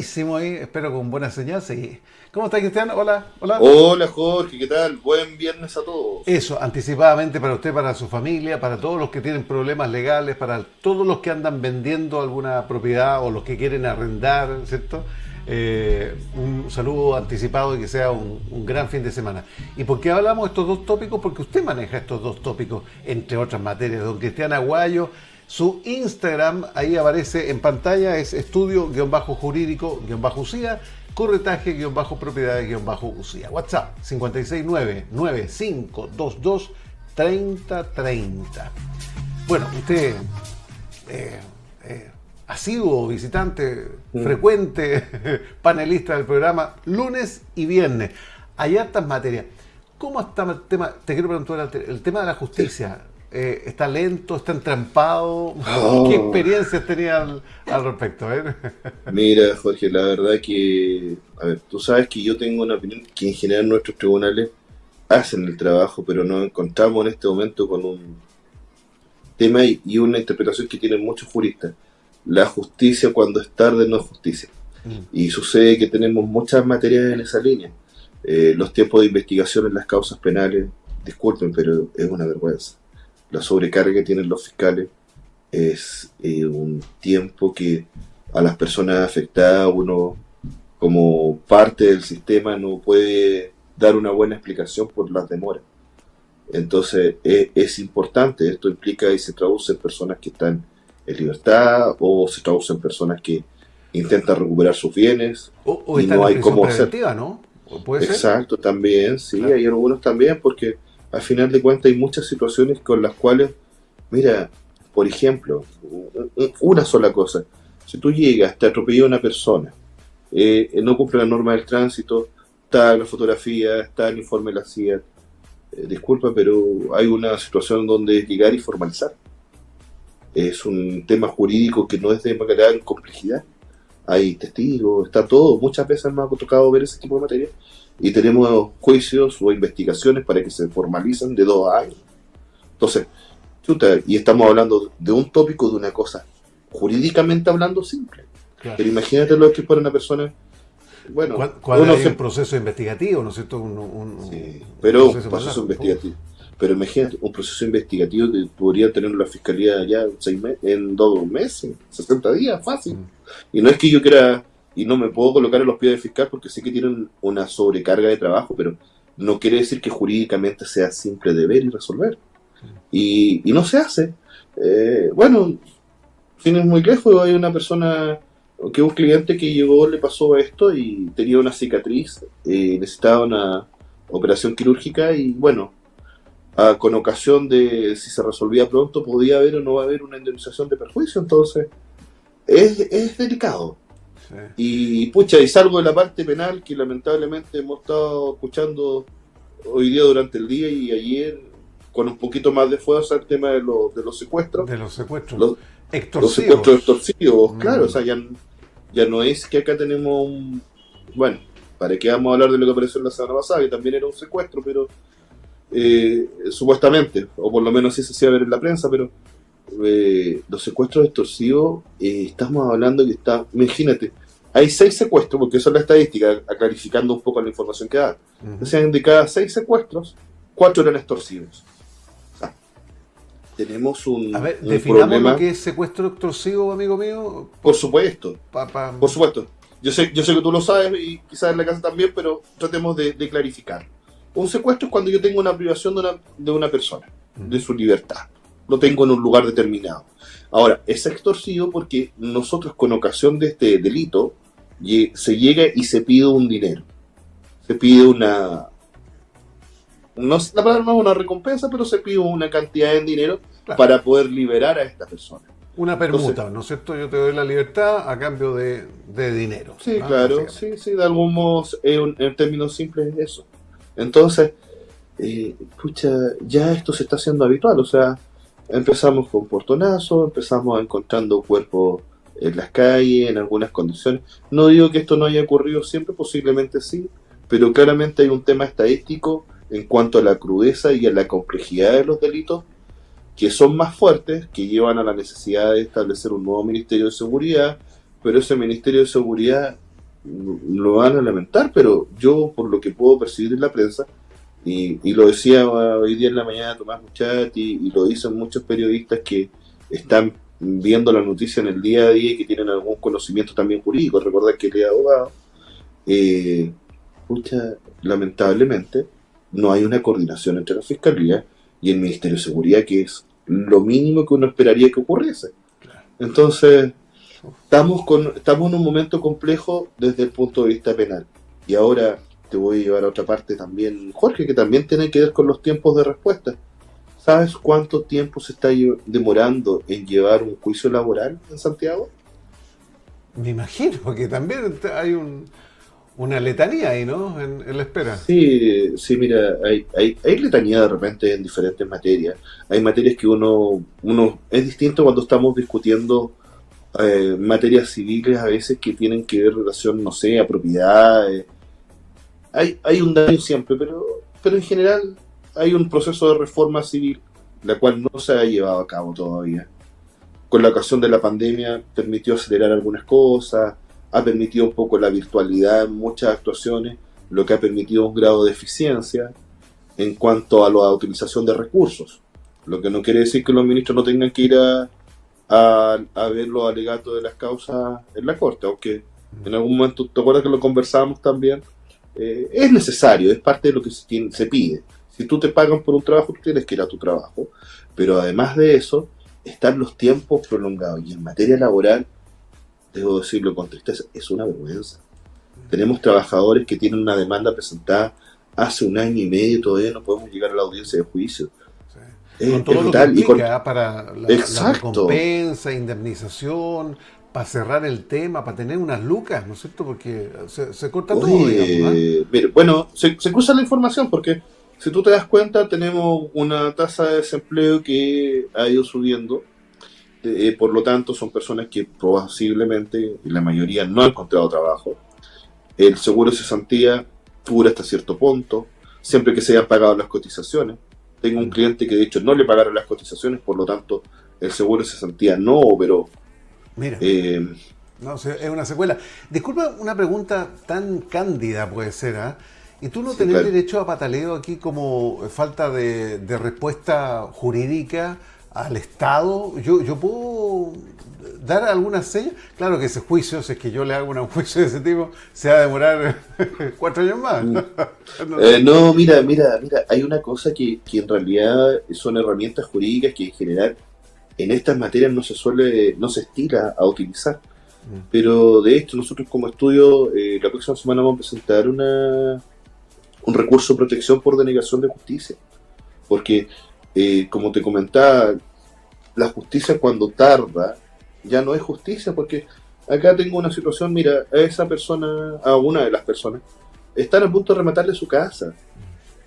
Hicimos ahí, espero con buena señal, sí. ¿Cómo está, Cristian? Hola, hola. Hola Jorge, ¿qué tal? Buen viernes a todos. Eso, anticipadamente para usted, para su familia, para todos los que tienen problemas legales, para todos los que andan vendiendo alguna propiedad o los que quieren arrendar, ¿cierto? Un saludo anticipado y que sea un gran fin de semana. ¿Y por qué hablamos de estos dos tópicos? Porque usted maneja estos dos tópicos, entre otras materias. Don Cristian Aguayo, su Instagram, ahí aparece en pantalla, es estudio-jurídico-UCIA, corretaje-propiedades-UCIA. WhatsApp 569-9522-3030. Bueno, usted asiduo, visitante, Mm. frecuente, panelista del programa, lunes y viernes. Hay hartas materias. ¿Cómo está el tema? Te quiero preguntar el tema de la Sí. justicia. ¿Está lento? ¿Está entrampado? ¿Qué Oh, experiencias tenía al respecto? A ver. mira Jorge, la verdad que, a ver, tú sabes que yo tengo una opinión que en general nuestros tribunales hacen el trabajo, pero nos encontramos en este momento con un tema y una interpretación que tienen muchos juristas. La justicia cuando es tarde no es justicia. Mm. Y sucede que tenemos muchas materias en esa línea. Los tiempos de investigación en las causas penales, disculpen, pero es una vergüenza. La sobrecarga que tienen los fiscales es un tiempo que a las personas afectadas uno como parte del sistema no puede dar una buena explicación por las demoras. Entonces es importante, esto implica y se traduce en personas que están en libertad o se traduce en personas que intentan recuperar sus bienes O y están no en hay prisión cómo hacer. preventiva, ¿no? ¿Puede ser? Exacto, también, sí, Claro. hay algunos también porque al final de cuentas hay muchas situaciones con las cuales, mira, por ejemplo, una sola cosa, si tú llegas, te atropella una persona, no cumple la norma del tránsito, está la fotografía, está el informe de la CIA, disculpa, pero hay una situación donde es llegar y formalizar. Es un tema jurídico que no es de gran complejidad. Hay testigos, está todo. Muchas veces me ha tocado ver ese tipo de materia y tenemos juicios o investigaciones para que se formalicen de 2 años. Entonces, chuta, y estamos hablando de un tópico, de una cosa jurídicamente hablando simple. Claro. Pero imagínate lo que es para una persona, bueno, Cuando uno hay un se. proceso investigativo, ¿no es cierto? Sí, Un pero proceso más proceso largo. Uf. investigativo. Pero imagínate, un proceso investigativo que podría tener la fiscalía ya en 2 meses, 60 días, fácil. Mm. Y no es que yo quiera, y no me puedo colocar en los pies del fiscal porque sé que tienen una sobrecarga de trabajo, pero no quiere decir que jurídicamente sea simple de ver y resolver. Y no se hace. Bueno, sin ir muy lejos, hay una persona, que un cliente que llegó, le pasó esto y tenía una cicatriz, necesitaba una operación quirúrgica y bueno, con ocasión de si se resolvía pronto podía haber o no va a haber una indemnización de perjuicio, entonces es delicado. Sí. Y pucha, y salgo de la parte penal que lamentablemente hemos estado escuchando hoy día durante el día y ayer con un poquito más de fuerza el tema de los secuestros. De los secuestros Los, los secuestros extorsivos. extorsivos, claro, o Mm. sea, ya no es que acá tenemos bueno, para qué vamos a hablar de lo que apareció la semana pasada, que también era un secuestro, pero supuestamente, o por lo menos así se hacía ver en la prensa, pero los secuestros extorsivos, estamos hablando que imagínate, hay 6 secuestros, porque eso es la estadística, clarificando un poco la información que da. O Ujú. sea, de cada 6 secuestros, 4 eran extorsivos. O sea, tenemos A ver, un definamos lo problema, que es secuestro extorsivo, amigo mío. por supuesto, Pa, pa- por supuesto. Yo sé que tú lo sabes y quizás en la casa también, pero tratemos de clarificar. Un secuestro es cuando yo tengo una privación de una persona, de Ujú. su libertad. Lo tengo en un lugar determinado. Ahora, es extorsivo porque nosotros con ocasión de este delito se llega y se pide un dinero. Se pide una. No, la palabra no es una recompensa, pero se pide una cantidad de dinero Claro, para poder liberar a esta persona. una Entonces, permuta, ¿no es cierto? Yo te doy la libertad a cambio de dinero, sí, ¿no? claro, Básicamente. sí, sí, de algún modo, en términos simples es eso. Entonces, pucha, ya esto se está haciendo habitual, o sea, empezamos con portonazos, empezamos encontrando cuerpos en las calles, en algunas condiciones. No digo que esto no haya ocurrido siempre, posiblemente sí, pero claramente hay un tema estadístico en cuanto a la crudeza y a la complejidad de los delitos que son más fuertes, que llevan a la necesidad de establecer un nuevo Ministerio de Seguridad, pero ese Ministerio de Seguridad lo van a lamentar, pero yo, por lo que puedo percibir en la prensa, y lo decía hoy día en la mañana Tomás Muchati, y lo dicen muchos periodistas que están viendo la noticia en el día a día y que tienen algún conocimiento también jurídico, recordar que él es abogado, eh, pucha, lamentablemente no hay una coordinación entre la Fiscalía y el Ministerio de Seguridad, que es lo mínimo que uno esperaría que ocurriese. Entonces, estamos en un momento complejo desde el punto de vista penal. Y ahora te voy a llevar a otra parte también, Jorge, que también tiene que ver con los tiempos de respuesta. ¿Sabes cuánto tiempo se está demorando en llevar un juicio laboral en Santiago? Me imagino, porque también hay una letanía ahí, ¿no? En la espera. Sí, sí, mira, hay letanía de repente en diferentes materias. Hay materias que uno es distinto cuando estamos discutiendo materias civiles a veces que tienen que ver relación, no sé, a propiedades. Hay un daño siempre, pero en general hay un proceso de reforma civil, la cual no se ha llevado a cabo todavía. Con la ocasión de la pandemia permitió acelerar algunas cosas, ha permitido un poco la virtualidad en muchas actuaciones, lo que ha permitido un grado de eficiencia en cuanto a la utilización de recursos. Lo que no quiere decir que los ministros no tengan que ir a ver los alegatos de las causas en la corte, aunque en algún momento, ¿te acuerdas que lo conversamos también? Es necesario, es parte de lo que se pide. Si tú te pagan por un trabajo, tú tienes que ir a tu trabajo, pero además de eso, están los tiempos prolongados. Y en materia laboral, debo decirlo con tristeza, es una vergüenza. Tenemos trabajadores que tienen una demanda presentada hace 1 año y medio y todavía no podemos llegar a la audiencia de juicio. Con todo lo que implica para la recompensa, indemnización, para cerrar el tema, para tener unas lucas, ¿no es cierto? Porque se corta todo, digamos, ¿eh? Mire, bueno, se cruza la información porque si tú te das cuenta tenemos una tasa de desempleo que ha ido subiendo, por lo tanto son personas que posiblemente, y la mayoría no han encontrado trabajo. El seguro de cesantía cubre hasta cierto punto, siempre que se hayan pagado las cotizaciones. Tengo un cliente que de hecho no le pagaron las cotizaciones, por lo tanto el seguro de cesantía no operó. Mira, no, es una secuela. Disculpa una pregunta tan cándida puede ser, ¿ah? ¿Y tú no tenés derecho a pataleo aquí como falta de respuesta jurídica al Estado? ¿Yo puedo dar alguna seña? Claro que ese juicio, si es que yo le hago un juicio de ese tipo, se va a demorar 4 años más. No, mira, hay una cosa que en realidad son herramientas jurídicas que en general en estas materias no se estila a utilizar. Pero de hecho nosotros como estudio la próxima semana vamos a presentar un recurso de protección por denegación de justicia. Porque, como te comentaba, la justicia cuando tarda ya no es justicia, porque acá tengo una situación, mira, a una de las personas, están a punto de rematarle su casa.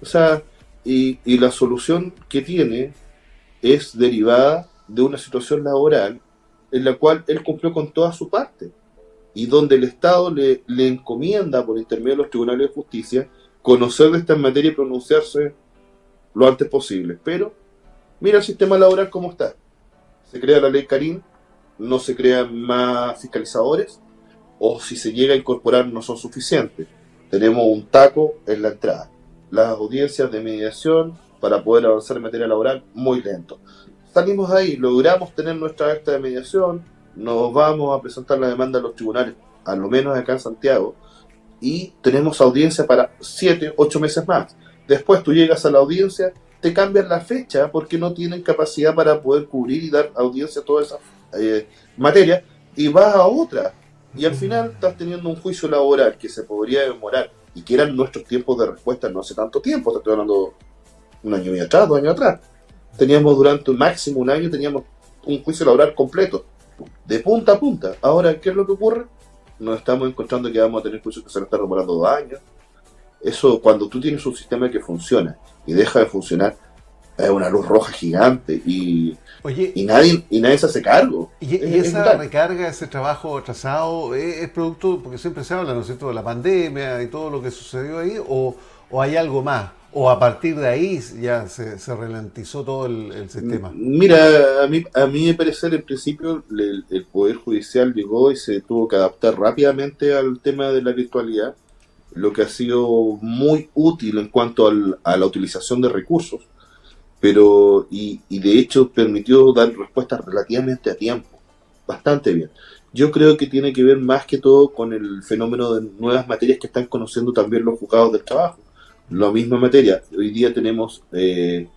O sea, y la solución que tiene es derivada de una situación laboral en la cual él cumplió con toda su parte y donde el Estado le encomienda por intermedio de los tribunales de justicia conocer de esta materia y pronunciarse lo antes posible. Pero mira el sistema laboral cómo está. Se crea la ley Karim, no se crean más fiscalizadores, o si se llega a incorporar no son suficientes. Tenemos un taco en la entrada. Las audiencias de mediación para poder avanzar en materia laboral, muy lento. Salimos de ahí, logramos tener nuestra acta de mediación, nos vamos a presentar la demanda a los tribunales, a lo menos acá en Santiago, y tenemos audiencia para 7, 8 meses más. Después tú llegas a la audiencia, te cambian la fecha porque no tienen capacidad para poder cubrir y dar audiencia a toda esa materia, y vas a otra. Y al final estás teniendo un juicio laboral que se podría demorar, y que eran nuestros tiempos de respuesta no hace tanto tiempo, te estoy hablando 1 año atrás, 2 años atrás. Teníamos durante un máximo 1 año, teníamos un juicio laboral completo, de punta a punta. Ahora, ¿qué es lo que ocurre? Nos estamos encontrando que vamos a tener juicios que se nos están demorando 2 años. Eso, cuando tú tienes un sistema que funciona y deja de funcionar, es una luz roja gigante y nadie se hace cargo. ¿Y esa recarga, ese trabajo atrasado, es producto, porque siempre se habla, ¿no es cierto?, de la pandemia y todo lo que sucedió ahí, o hay algo más? ¿O a partir de ahí ya se ralentizó todo el sistema? Mira, a mí me parece en principio el Poder Judicial llegó y se tuvo que adaptar rápidamente al tema de la virtualidad, lo que ha sido muy útil en cuanto a la utilización de recursos, pero y de hecho permitió dar respuestas relativamente a tiempo, bastante bien. Yo creo que tiene que ver más que todo con el fenómeno de nuevas materias que están conociendo también los juzgados del trabajo. La misma materia. Hoy día tenemos Ley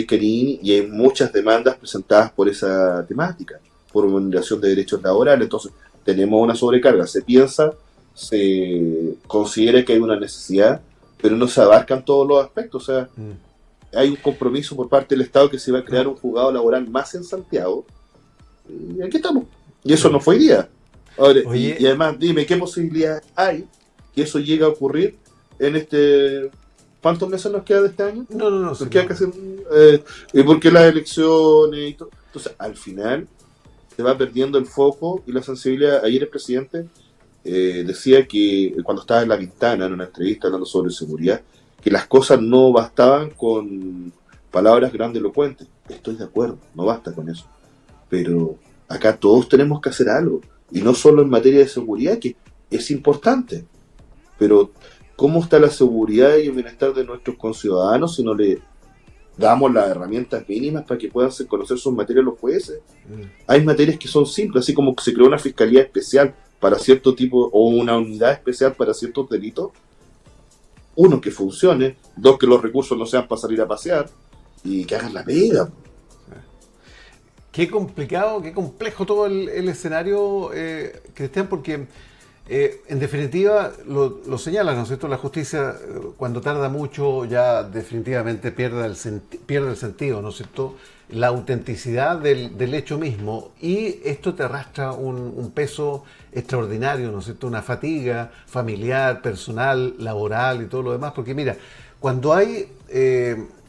Canini y hay muchas demandas presentadas por esa temática, por vulneración de derechos laborales. Entonces, tenemos una sobrecarga. Se piensa, se considera que hay una necesidad, pero no se abarcan todos los aspectos. O sea, hay un compromiso por parte del Estado que se va a crear un juzgado laboral más en Santiago. Y aquí estamos. Y eso no fue hoy día. Ahora, y además, dime, ¿qué posibilidades hay que eso llegue a ocurrir en este... ¿Cuántos meses nos queda de este año? No. Nos queda casi... porque las elecciones y todo. Entonces, al final, se va perdiendo el foco y la sensibilidad. Ayer el presidente decía que, cuando estaba en La Ventana, en una entrevista hablando sobre seguridad, que las cosas no bastaban con palabras grandilocuentes. Estoy de acuerdo, no basta con eso. Pero acá todos tenemos que hacer algo. Y no solo en materia de seguridad, que es importante. Pero ¿cómo está la seguridad y el bienestar de nuestros conciudadanos si no le damos las herramientas mínimas para que puedan conocer sus materias los jueces? Hay materias que son simples, así como que se creó una fiscalía especial para cierto tipo, o una unidad especial para ciertos delitos. Uno, que funcione. Dos, que los recursos no sean para salir a pasear y que hagan la pega. Qué complicado, qué complejo todo el escenario, Cristian, porque en definitiva lo señala, ¿no es cierto? La justicia, cuando tarda mucho, ya definitivamente pierde el sentido, ¿no es cierto? La autenticidad del hecho mismo, y esto te arrastra un peso extraordinario, ¿no es cierto? Una fatiga familiar, personal, laboral y todo lo demás, porque mira, cuando hay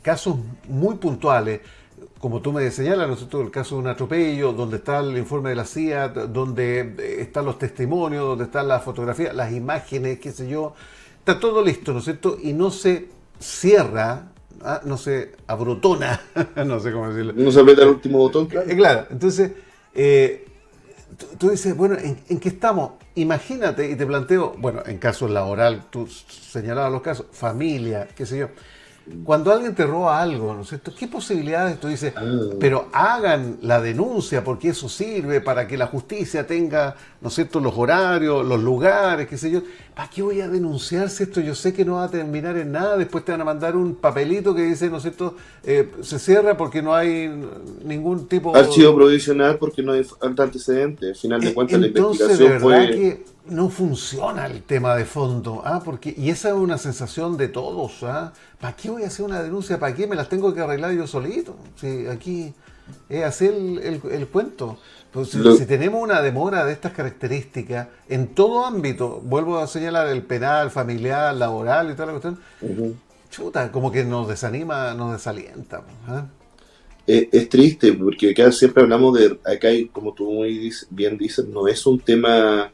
casos muy puntuales, como tú me señalas, ¿no es cierto? El caso de un atropello, donde está el informe de la CIA, donde están los testimonios, donde están las fotografías, las imágenes, qué sé yo, está todo listo, ¿no es cierto? Y no se cierra, no se abrotona, no sé cómo decirlo. No se aprieta el último botón, claro. Claro, entonces, tú dices, bueno, ¿en qué estamos? Imagínate, y te planteo, bueno, en casos laboral, tú señalabas los casos, familia, qué sé yo. Cuando alguien te roba algo, ¿no es cierto? ¿Qué posibilidades tú dices? Pero hagan la denuncia, porque eso sirve para que la justicia tenga, ¿no es cierto?, los horarios, los lugares, qué sé yo. ¿Para qué voy a denunciar si esto yo sé que no va a terminar en nada? Después te van a mandar un papelito que dice, ¿no es cierto?, se cierra porque no hay ningún tipo... Archivo provisional porque no hay antecedentes. Al final de cuentas, la investigación de verdad fue... que no funciona el tema de fondo, porque y esa es una sensación de todos, ¿para qué voy a hacer una denuncia? ¿Para qué me las tengo que arreglar yo solito? Si aquí es hacer el cuento. Pues si tenemos una demora de estas características en todo ámbito, vuelvo a señalar el penal, familiar, laboral y toda la cuestión, chuta, como que nos desanima, nos desalienta. Es triste porque acá siempre hablamos de, acá hay, como tú muy bien dices, no es un tema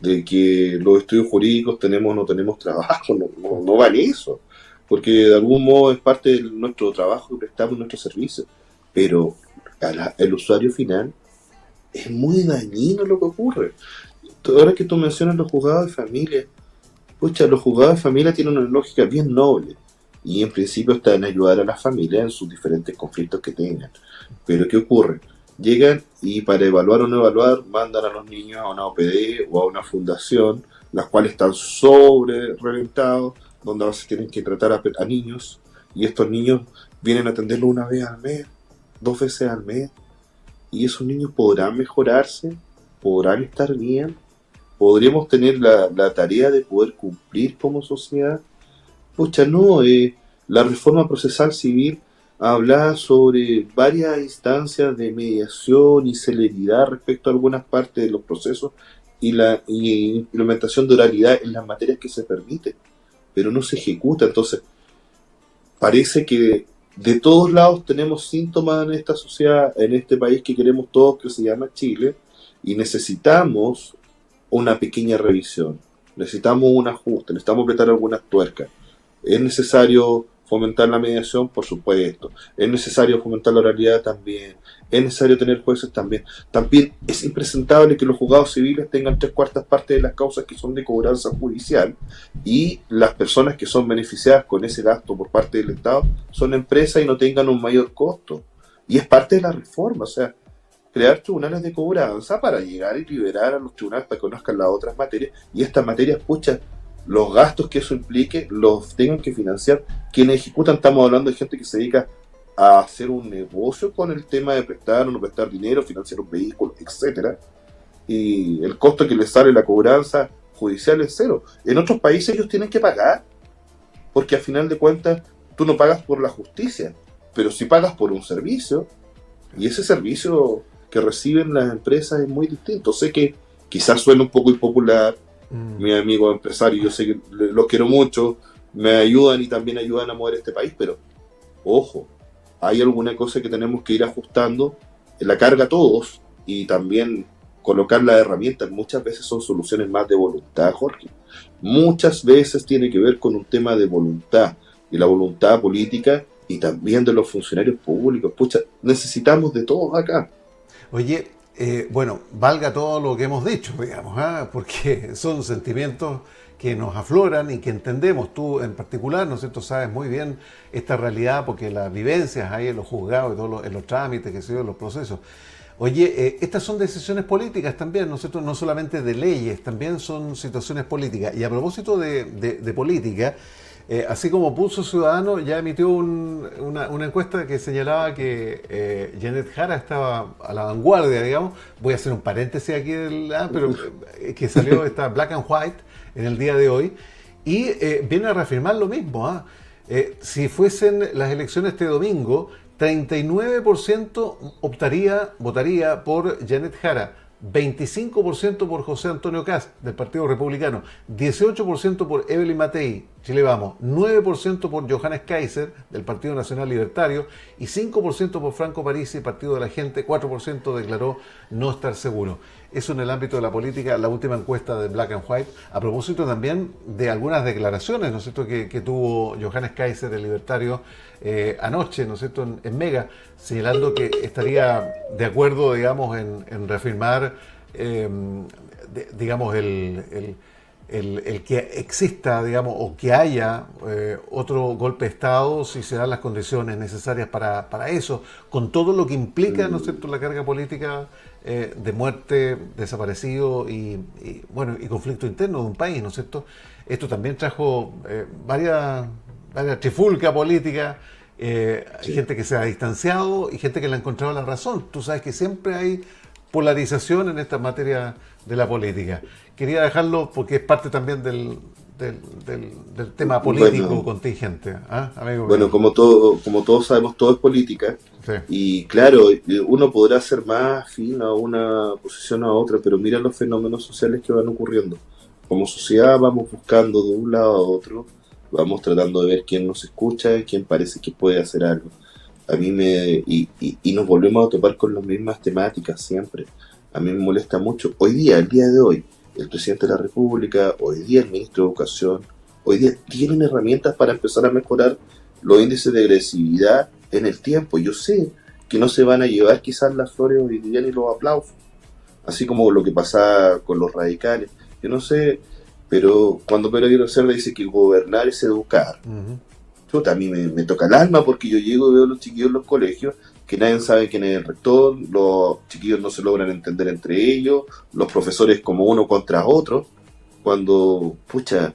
de que los estudios jurídicos tenemos o no tenemos trabajo, no vale eso, porque de algún modo es parte de nuestro trabajo que prestamos, nuestro servicio, pero el usuario final es muy dañino lo que ocurre. Ahora que tú mencionas los juzgados de familia, pucha, los juzgados de familia tienen una lógica bien noble, y en principio está en ayudar a las familias en sus diferentes conflictos que tengan, pero ¿qué ocurre? Llegan y para evaluar o no evaluar mandan a los niños a una OPD o a una fundación, las cuales están sobre reventados, donde se tienen que tratar a niños, y estos niños vienen a atenderlo una vez al mes, 2 veces al mes, y esos niños podrán mejorarse, podrán estar bien, podríamos tener la tarea de poder cumplir como sociedad. Pucha, no, la reforma procesal civil habla sobre varias instancias de mediación y celeridad respecto a algunas partes de los procesos y la implementación de oralidad en las materias que se permite, pero no se ejecuta. Entonces, parece que de todos lados tenemos síntomas en esta sociedad, en este país que queremos todos, que se llama Chile, y necesitamos una pequeña revisión, necesitamos un ajuste, necesitamos apretar algunas tuercas. Es necesario fomentar la mediación, por supuesto. Es necesario fomentar la oralidad también. Es necesario tener jueces también. También es impresentable que los juzgados civiles tengan 3/4 de las causas que son de cobranza judicial y las personas que son beneficiadas con ese gasto por parte del Estado son empresas y no tengan un mayor costo. Y es parte de la reforma, o sea, crear tribunales de cobranza para llegar y liberar a los tribunales para que conozcan las otras materias y estas materias, pucha, los gastos que eso implique los tengan que financiar quienes ejecutan. Estamos hablando de gente que se dedica a hacer un negocio con el tema de prestar o no prestar dinero, financiar un vehículo, etcétera, y el costo que les sale la cobranza judicial es cero. En otros países ellos tienen que pagar, porque al final de cuentas tú no pagas por la justicia, pero sí pagas por un servicio, y ese servicio que reciben las empresas es muy distinto. Sé que quizás suena un poco impopular, mis amigos empresarios, yo sé que los quiero mucho, me ayudan y también ayudan a mover este país, pero ojo, hay alguna cosa que tenemos que ir ajustando en la carga a todos y también colocar las herramientas. Muchas veces son soluciones más de voluntad, Jorge. Muchas veces tiene que ver con un tema de voluntad y la voluntad política y también de los funcionarios públicos. Pucha, necesitamos de todos acá. Oye, bueno, valga todo lo que hemos dicho, digamos, porque son sentimientos que nos afloran y que entendemos. Tú en particular, ¿no es cierto?, sabes muy bien esta realidad porque las vivencias hay en los juzgados y todos en los trámites, que se en los procesos. Oye, estas son decisiones políticas también, ¿no es cierto?, no solamente de leyes, también son situaciones políticas. Y a propósito de política, así como Pulso Ciudadano ya emitió una encuesta que señalaba que Janet Jara estaba a la vanguardia, digamos. Voy a hacer un paréntesis aquí, pero que salió esta Black and White en el día de hoy y viene a reafirmar lo mismo. Si fuesen las elecciones este domingo, 39% votaría por Janet Jara, 25% por José Antonio Kast, del Partido Republicano, 18% por Evelyn Matei, Chile Vamos, 9% por Johannes Kaiser, del Partido Nacional Libertario, y 5% por Franco Parisi, Partido de la Gente, 4% declaró no estar seguro. Eso en el ámbito de la política, la última encuesta de Black and White, a propósito también de algunas declaraciones, ¿no es cierto?, que tuvo Johannes Kaiser, el libertario, anoche, ¿no es cierto?, en Mega, señalando que estaría de acuerdo, digamos, en reafirmar, digamos, el que exista, digamos, o que haya otro golpe de Estado si se dan las condiciones necesarias para eso, con todo lo que implica, ¿no es cierto?, la carga política de muerte, desaparecido y conflicto interno de un país, ¿no es cierto? Esto también trajo varias trifulca política, Sí. gente que se ha distanciado y gente que le ha encontrado la razón. Tú sabes que siempre hay polarización en esta materia de la política. Quería dejarlo porque es parte también del tema político Bueno, contingente, amigo bueno, mío. como todos sabemos, todo es política. Sí. Y claro, uno podrá ser más afín a una posición o a otra, pero mira los fenómenos sociales que van ocurriendo. Como sociedad vamos buscando de un lado a otro, vamos tratando de ver quién nos escucha, quién parece que puede hacer algo. A mí y nos volvemos a topar con las mismas temáticas siempre. A mí me molesta mucho. Hoy día, el día de hoy, el presidente de la República, hoy día el ministro de Educación, hoy día tienen herramientas para empezar a mejorar los índices de agresividad en el tiempo. Yo sé que no se van a llevar quizás las flores hoy día ni los aplausos, así como lo que pasa con los radicales. Yo no sé, pero cuando Pedro Aguirre Cerda dice que gobernar es educar, Ujú. chuta, a mí me toca el alma porque yo llego y veo a los chiquillos en los colegios que nadie sabe quién es el rector, los chiquillos no se logran entender entre ellos, los profesores como uno contra otro, cuando, pucha,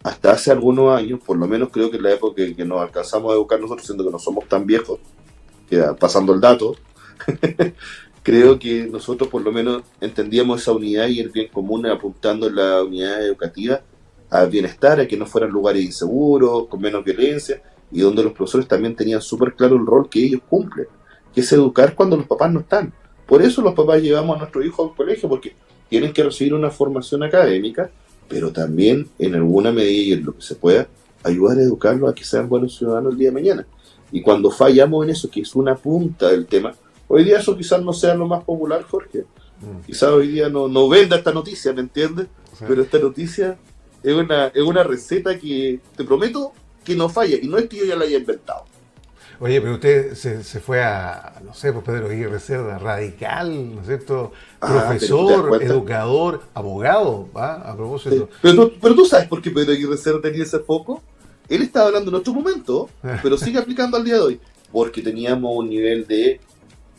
hasta hace algunos años, por lo menos creo que en la época que nos alcanzamos a educar nosotros, siendo que no somos tan viejos, pasando el dato, creo que nosotros por lo menos entendíamos esa unidad y el bien común apuntando en la unidad educativa al bienestar, a que no fueran lugares inseguros, con menos violencia, y donde los profesores también tenían súper claro el rol que ellos cumplen, que es educar cuando los papás no están. Por eso los papás llevamos a nuestros hijos al colegio, porque tienen que recibir una formación académica, pero también en alguna medida y en lo que se pueda, ayudar a educarlos a que sean buenos ciudadanos el día de mañana. Y cuando fallamos en eso, que es una punta del tema, hoy día eso quizás no sea lo más popular, Jorge. Quizás hoy día no venda esta noticia, ¿me entiendes? Sí. Pero esta noticia es una receta que, te prometo, que no falla, y no es que yo ya la haya inventado. Oye, pero usted se fue a, no sé, pues Pedro Aguirre Cerda, radical, ¿no es cierto? Profesor, educador, abogado, ¿va? A propósito. Sí. Pero tú sabes por qué Pedro Aguirre Cerda tenía ese foco. Él estaba hablando en otro momento, pero sigue aplicando al día de hoy. Porque teníamos un nivel de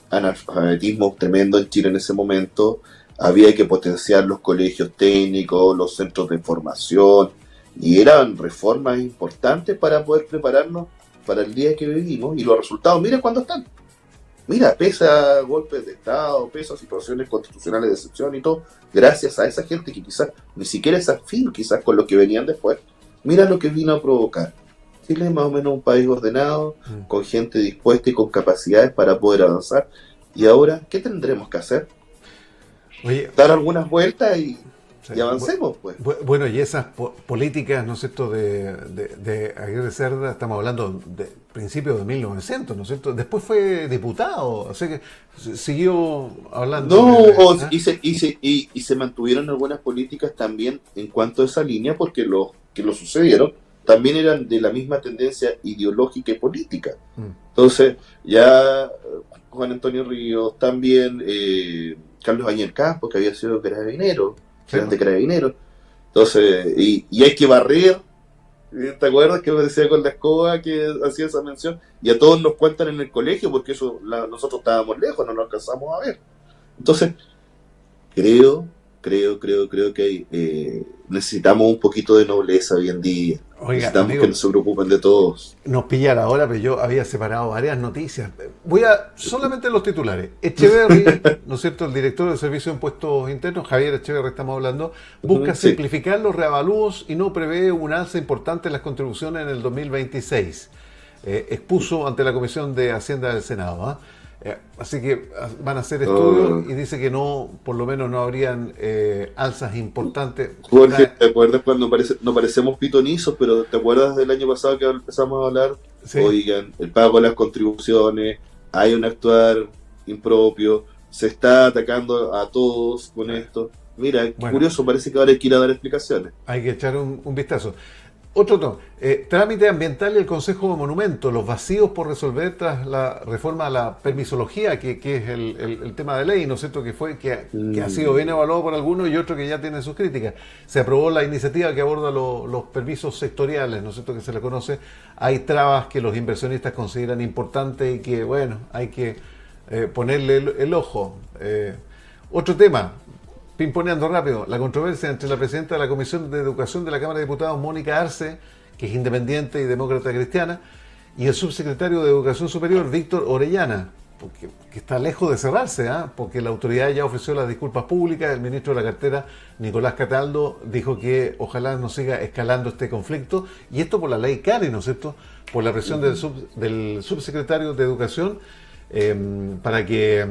analfabetismo tremendo en Chile en ese momento. Había que potenciar los colegios técnicos, los centros de formación, y eran reformas importantes para poder prepararnos para el día que vivimos, y los resultados, mira cuándo están. Mira, pese a golpes de Estado, pese a situaciones constitucionales de excepción y todo, gracias a esa gente que quizás ni siquiera es afín quizás con lo que venían después, mira lo que vino a provocar. Chile es más o menos un país ordenado, con gente dispuesta y con capacidades para poder avanzar. Y ahora, ¿qué tendremos que hacer? Oye, dar algunas vueltas y avancemos, pues. Bueno, y esas políticas, ¿no es cierto?, de Aguirre Cerda, estamos hablando de principios de 1900, ¿no es cierto? Después fue diputado, así que siguió hablando. No, y se mantuvieron algunas políticas también en cuanto a esa línea, porque los que lo sucedieron también eran de la misma tendencia ideológica y política. Entonces, ya Juan Antonio Ríos, también Carlos Añel Campos, que había sido carabinero, de Carabineros. Entonces, y hay que barrer. ¿Te acuerdas que me decía con la escoba que hacía esa mención? Y a todos nos cuentan en el colegio, porque eso nosotros estábamos lejos, no lo alcanzamos a ver. Entonces, creo que necesitamos un poquito de nobleza hoy en día. Oiga, necesitamos amigo, que nos preocupen de todos. Nos pillara ahora, pero yo había separado varias noticias. Voy a solamente los titulares. Echeverry, ¿no es cierto?, el director del Servicio de Impuestos Internos, Javier Echeverry estamos hablando, busca simplificar los reavalúos y no prevé un alza importante en las contribuciones en el 2026. Expuso ante la Comisión de Hacienda del Senado. Así que van a hacer estudios y dice que no, por lo menos no habrían alzas importantes. Jorge, ¿te acuerdas cuando no parecemos pitonizos, pero te acuerdas del año pasado que empezamos a hablar? Sí. Oigan, el pago de las contribuciones, hay un actuar impropio, se está atacando a todos con esto. Mira, curioso, parece que ahora hay que ir a dar explicaciones. Hay que echar un vistazo. Otro tema, trámite ambiental y el Consejo de Monumentos, los vacíos por resolver tras la reforma a la permisología, que es el tema de ley, ¿no es cierto?, que ha sido bien evaluado por algunos y otro que ya tiene sus críticas. Se aprobó la iniciativa que aborda los permisos sectoriales, ¿no es cierto?, que se le conoce. Hay trabas que los inversionistas consideran importantes y que, bueno, hay que ponerle el ojo. Otro tema, pimponeando rápido, la controversia entre la presidenta de la Comisión de Educación de la Cámara de Diputados, Mónica Arce, que es independiente y demócrata cristiana, y el subsecretario de Educación Superior, Víctor Orellana, que está lejos de cerrarse, porque la autoridad ya ofreció las disculpas públicas. El ministro de la cartera, Nicolás Cataldo, dijo que ojalá no siga escalando este conflicto, y esto por la ley CARI, ¿no es cierto?, por la presión del subsecretario de Educación, para que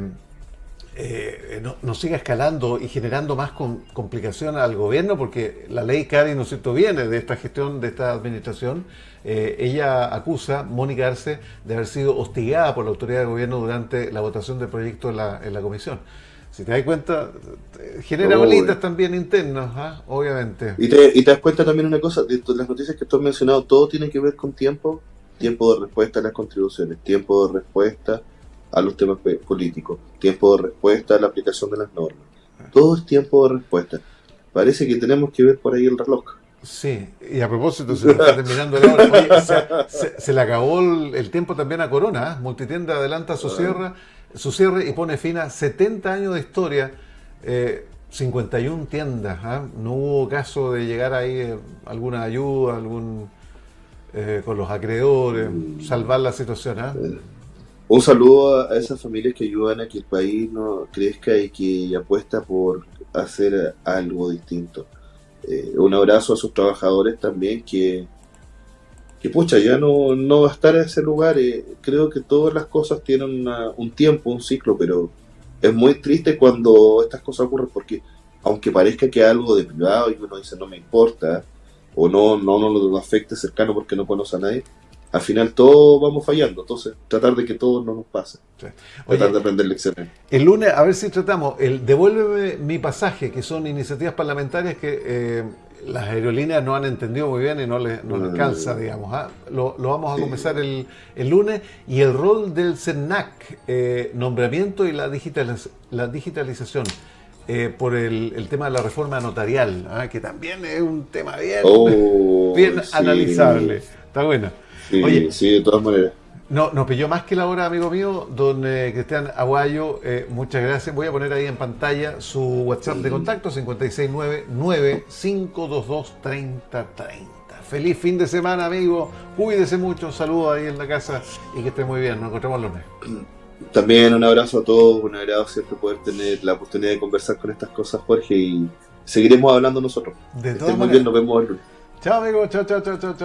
no siga escalando y generando más complicación al gobierno, porque la ley CARI, ¿no es cierto?, viene de esta gestión, de esta administración. Ella acusa, Mónica Arce, de haber sido hostigada por la autoridad de gobierno durante la votación del proyecto en la comisión. Si te das cuenta, genera bolitas también internas, obviamente. Y te das cuenta también una cosa, de las noticias que tú has mencionado, todo tiene que ver con tiempo de respuesta a las contribuciones, tiempo de respuesta a los temas políticos, tiempo de respuesta a la aplicación de las normas. Todo es tiempo de respuesta. Parece que tenemos que ver por ahí el reloj. Sí, y a propósito, se está terminando la hora. Oye, se le acabó el tiempo también a Corona. Multitienda adelanta su cierre y pone fin a 70 años de historia, 51 tiendas. No hubo caso de llegar ahí alguna ayuda, con los acreedores, salvar la situación. Un saludo a esas familias que ayudan a que el país no crezca y que apuesta por hacer algo distinto. Un abrazo a sus trabajadores también que pucha, ya no va a estar en ese lugar. Creo que todas las cosas tienen un tiempo, un ciclo, pero es muy triste cuando estas cosas ocurren, porque aunque parezca que es algo de privado y uno dice no me importa, o no lo afecte cercano porque no conoce a nadie, al final todos vamos fallando. Entonces tratar de que todo no nos pase. Sí. Tratar de aprender lecciones. El lunes a ver si tratamos el Devuélveme mi pasaje, que son iniciativas parlamentarias que las aerolíneas no han entendido muy bien y no les calza, digamos. Lo vamos a comenzar el lunes. Y el rol del CERNAC, nombramiento y la digitalización, por el tema de la reforma notarial, que también es un tema bien analizable. Está buena. Sí, Oye, sí, de todas maneras. no, nos pilló más que la hora, amigo mío, don Cristian Aguayo. Muchas gracias. Voy a poner ahí en pantalla su WhatsApp de contacto, 569-9522-3030. Feliz fin de semana, amigo. Cuídese mucho. Saludos ahí en la casa y que esté muy bien. Nos encontramos el lunes. También un abrazo a todos. Un agrado siempre poder tener la oportunidad de conversar con estas cosas, Jorge, y seguiremos hablando nosotros. De Que todas estén muy maneras. bien, nos vemos el lunes. Chao, amigo. Chao, chao, chao, chao, chao.